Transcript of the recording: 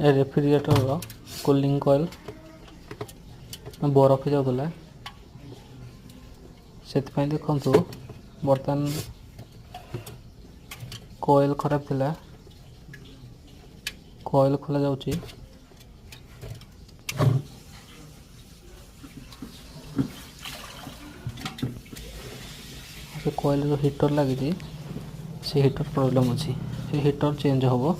ए refrigerator cooling coil बरफ जाऊला से देखु बर्तमान कॉइल खराब थिला कॉइल खोला जाउची से कॉइल जो हीटर लगी से हीटर प्रॉब्लम अच्छी से हीटर चेंज हम